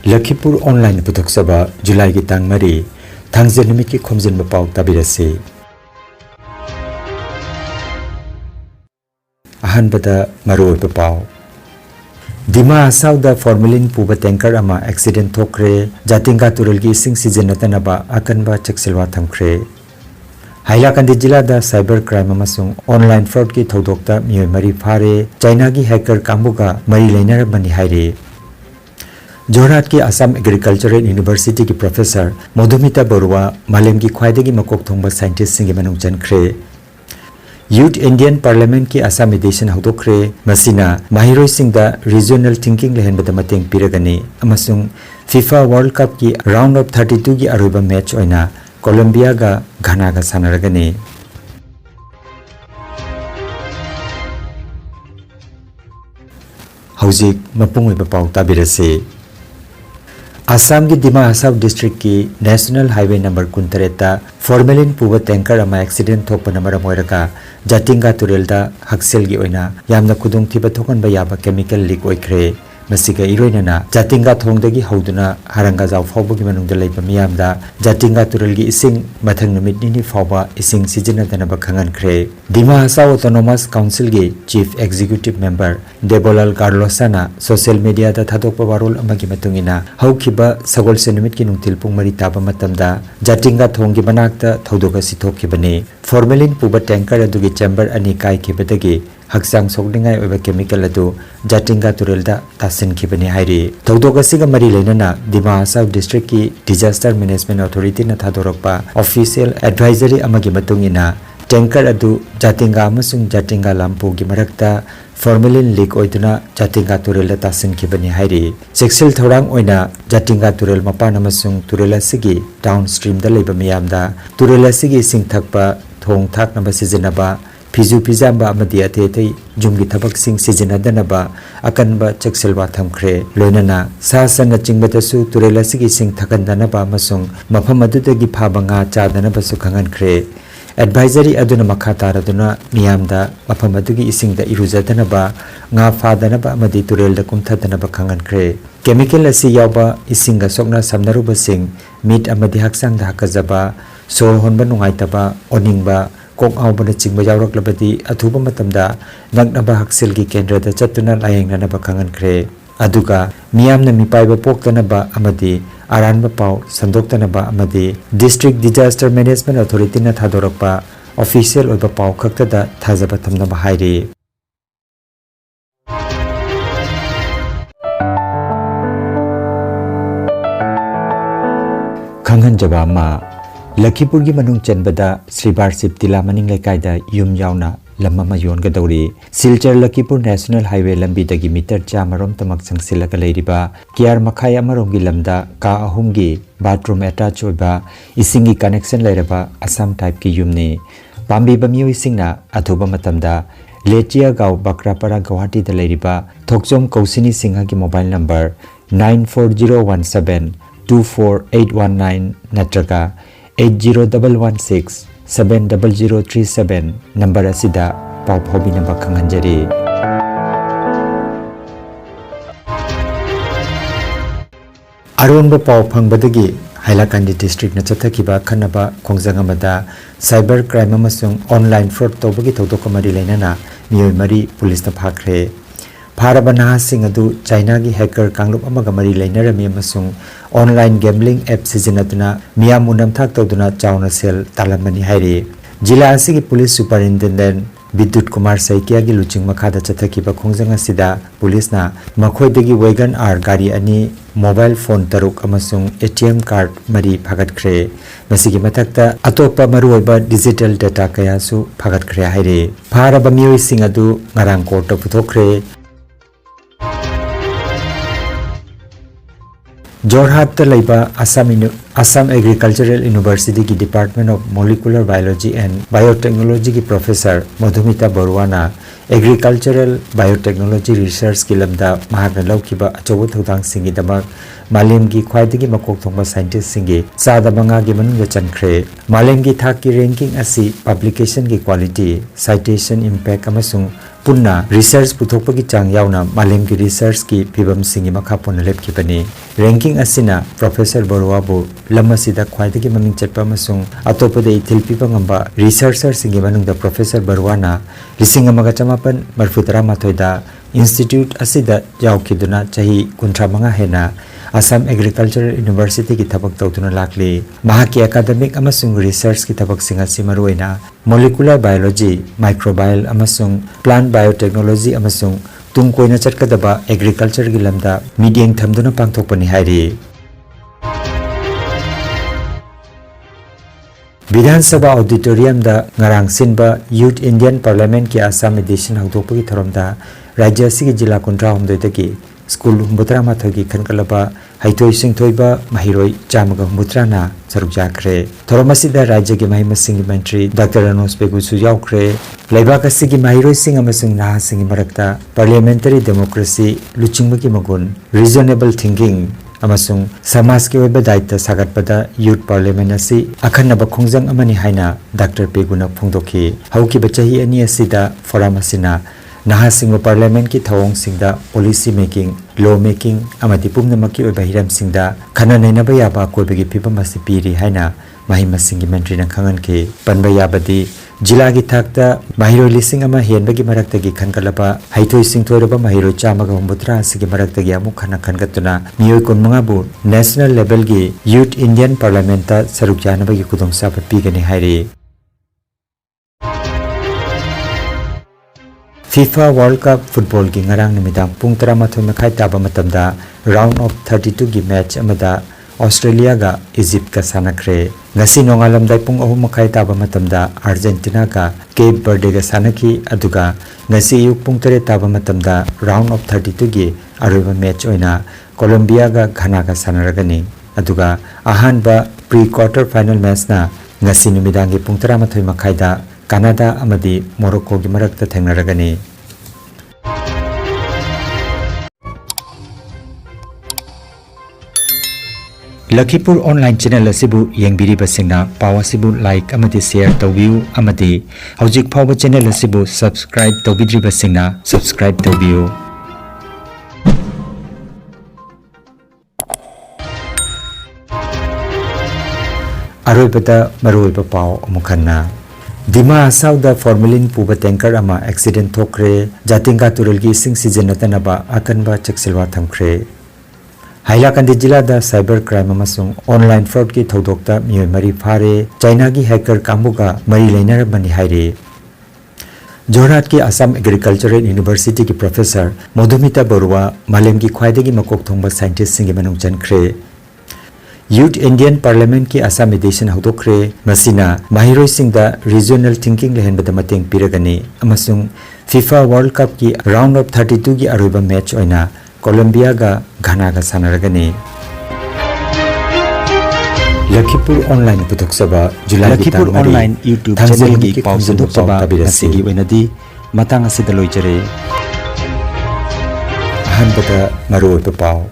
Lakhipur Online Putoksaba July ki tang mari Thangzir Nimit ki Khomjinba Pao tabirasi. Ahanbada Maroi Pao Dima Sauda formalin puba tanker ama accident thokre Jatinga Turulgi sing sijenatanaba akanba chaksilwa thamkre. Hailakandi jila da cyber crime amasung online fraud ki thodokta miyoi mari phare China ki hacker kambuga mari lainar bani haire. Jorhat ki Assam Agricultural University ki professor Modhumita Borua malem ki khwaidagi makok thongba scientist singi manung chankre. Youth Indian Parliament ki Assam edition haudokre masina mahiroi singda regional thinking lehenbada mateng piragani amasung FIFA World Cup ki round of 32 ki aruba match oina Colombia ga Ghana ga sanaragani. Hauzik mapungoi pau tabirase. Assam ki Dima Hasab district ki National Highway number 23 formalin puba tanker ama accident thokpa namara moiraka Jatinga Turelda Haksel gi oina yamna kudung thiba thokan ba yaba chemical leak oikre. Masiga iroinana Jatinga thongdagi hauduna haranga jaw fawbagi manungda leiba miyamda Jatinga Turelgi ising mathang numit nini fawba ising sijina danaba khangan khre. Dima Hasab Autonomous Council gi Chief Executive Member Debolal Garlosana social media da thadokpa warol amagi matungina haukiba sagol senumit ki nungtil pung mari taba matamda Jatinga thonggi banakta thodoga sithokibani formalin puba tanker adugi chamber ani kai kibadagi Haksang soklingai oiba chemical adu Jatinga Turelda tasin khibani hairi. Thodoga siga mari leinana Dima Hasab district ki Disaster Management Authority na thadorokpa official advisory amagi matungina tanker adu Jatinga amasung Jatinga lampu gi marakta formalin leak oiduna Jatinga Turelda tasin khibani hairi. Sexual thorang oina Jatinga Turel mapan amasung Turela sigi downstream da leiba miyamda Turela sigi sing thakpa thong thak namba sijenaba Pizu pizamba amadi atete jumgi thabak sing sijenadanaba akanba chakselwa thamkhre loinana sasana chingbatasu Turela sigi sing thakandanaba masung mafam adudagi phabanga chadanaba su khangan khre. Advisory aduna makha taraduna miyamda mafam adugi isingda irujadanaba nga fadanaba amadi Turelda kumthadanaba khangan khre. Chemical asi yawba isinga sokna samnaruba sing meat amadi haksangda hakajaba sor honba nungaitaba oningba kok aubana chingba yawraklabadi athuba matamda naknaba hakselgi kendrada chatuna layengnanaba khangan khre. Aduga miyamna mipaiba poktanaba amadi aranba pau sandoktanaba amadi District Disaster Management Authority na thadorokpa official oiba pau khaktada thajaba thamnaba hairi. Khangan jaba ma Lakhipur gi manung chenbada Sribar Siptila maning lekaida yum yauna lamma mayon ga dawri Silchar Lakhipur National Highway lambi dagi meter chamarom tamak changsilaka leiriba kiar makhai amarom gi lamda ka ahum gi bathroom attach oiba isingi connection leiraba Assam type ki yumni pambi bamyo isingna athuba matamda Lechia gaw Bakrapara Guwahati da leiriba Thokchom Kausini Singha gi mobile number 94017 24819 natraga 8011670037 number asida pau phobi namba khanganjari. Aronba pau phangbadagi Hailakandi district na chathakiba khanaba khongjangama cyber crime amasung online fraud tobagi thodok mari leinana miyoi mari police na phakre. Pharabana sing adu China gi hacker kanglup amaga mari leinarami amasung online gambling app sijenatuna miyam unam thak toduna chauna sel talamani hairi. Jila asigi police superintendent Bidut Kumar Saikia gi luching makhada chathakiba khongjanga sida police na makhoidagi wagon r gari ani mobile phone taruk amasung ATM card mari phagat khre. Masigi mathakta atopa maruoba digital data kaya su phagat khre hairi. Pharaba miyoi sing adu ngarang court puthokre. Jorhat Laiba Assam Agricultural University ki Department of Molecular Biology and Biotechnology ki Professor Modhumita Boruana Agricultural Biotechnology Research ki lamda mahakna laukiba achobo thudang singi damak malem gi khwaidagi makok thongba scientist singi sada banga gi manungda chankhre. Malem gi thak ki ranking asi publication ki quality citation impact amasung पुन्ना research पुथोकपगी चांग यावना मालेम की research की फिबम सिंगी मखा पोना लेपखिबनी रैंकिंग असिना प्रोफेसर बरुवाबु लमसिदा ख्वाइदगी ममिंग चटपा अमसुंग अतोपदे इथिल पिबा ngamba researcher सिंगी मनुंगदा प्रोफेसर बरुवाना लिसिंग अमगा चमापन मरफुतरा माथोइदा इंस्टीट्यूट असिदा यावखिदुना चाही 35 हेना असम एग्रीकल्चरल यूनिवर्सिटी की थबक तौतुना लाखली महाकी एकेडमिक अमसुंग रिसर्च की थबक सिंगा सिमरुइना मोलिकुलर बायोलॉजी माइक्रोबायल अमसुंग प्लांट बायोटेक्नोलॉजी अमसुंग तुम कोइना चटकदबा एग्रीकल्चर की लमदा मीडियम थमदुना पांगथोकपनि हाइरी विधानसभा ऑडिटोरियम दा ngarang sinba youth Indian parliament की असम एडिशन हौदोकपगी थरमदा राज्य सिगी जिला 19 दगी स्कूल 93 की खनकलबा हाइथोई सिंथोइबा महिरोई चामगा 13 ना सरुक जाखरे थरमसिदा राज्य के महिमसिंग मंत्री डॉक्टर अनोस पेगुसु यावखरे लेबाक सिगी महिरोई सिंग अमसुंग नाहा सिंगी मरक्ता पार्लियामेंटरी डेमोक्रेसी लुचिंगबगी मगुन रीजनेबल थिंकिंग अमसुंग समाज के ओइबा दायित्व सागतपदा यूथ पार्लियामेंट असि अखन्नबा खोंजंग अमनि हाइना डॉक्टर पेगुना फोंदोखि हौकिबा चही अनि असिदा फोरम असिना नाहासिंग पार्लियामेंट की थवोंग सिंगदा पॉलिसी मेकिंग लॉ मेकिंग अमदि पुमनमकी ओइबा हिरम सिंगदा खना नैनबा याबा कोइबगी फिबम असि पीरी हाइना महिमसिंगी मंत्रीना खंगनके पनबा याबदि जिला की थाकता महिरोई लिसिंग अमा हेनबगी मरक्तगी खनकलबा हाइथोई सिंथोरबा महिरोई चामगा 13 असि मरक्तगी अमु खना खनगतुना मियोई 15 बु नेशनल लेवल की यूथ इंडियन पार्लियामेंट ता सरुक जानबगी खुदोंसाब पीगने हाइरे FIFA World Cup फुटबॉल की ngarang numidang pung 13 मखाई ताबा मतमदा राउंड ऑफ 32 की मैच अमदा ऑस्ट्रेलिया का इजिप्ट का सानखरे ngasi nongalamdai pung 3 मखाई ताबा मतमदा अर्जेंटीना का केप बर्डे का सानखी अदुगा ngasi यु pung 3 ताबा मतमदा राउंड ऑफ 32 की अरोबा मैच ओइना कोलंबिया का घना का सानरगनी अदुगा अहानबा प्री क्वार्टर फाइनल मैच ना ngasi numidang की pung 13 मखाई दा कनाडा अमदी मोरक्को की मरक्ता थेंगनरगनी लखीपुर ऑनलाइन चैनल असिबु येंबिरिबसिंगना पाव असिबु लाइक अमदी शेयर तौबियु अमदी हौजिक फावबा चैनल असिबु सब्सक्राइब तौबिद्रिबसिंगना सब्सक्राइब तौबियु अरोइबदा मरोइबा पाव अमुखन्ना दिमा साउदा फॉर्मलिन पुबा टैंकर अमा एक्सीडेंट थोक्रे जातिंगा तुरल की सिंग सिजनतनबा अकनबा चक्सिलवा थमख्रे हाइलाकंदी जिला दा साइबर क्राइम अमसुंग ऑनलाइन फ्रॉड की थौदोक्ता मियोय मरी फारे चाइना की हैकर कांबुगा मरी लेनरबनी हाइरे जोरहाट की असम एग्रीकल्चरल यूनिवर्सिटी की प्रोफेसर मधुमिता बरुवा मालेम की ख्वाइदगी मकोक थोंबा साइंटिस्ट सिंग मनुंग जनख्रे यूथ इंडियन पार्लियामेंट की असम एडिशन हौदोक्रे मसिना महिरोई सिंगदा रीजनल थिंकिंग लेहनबदा मतेंग पिरगनी अमसुंग फीफा वर्ल्ड कप की राउंड ऑफ 32 की अरोइबा मैच ओइना कोलंबिया का घना का सानरगनी लखीपुर ऑनलाइन पुथोकसबा जुलाई लखीपुर ऑनलाइन यूट्यूब चैनल की पाउसदोकसबा असिगी वैनदी मतंग असिदा लोइजरे अहनबदा मरोइबा पाव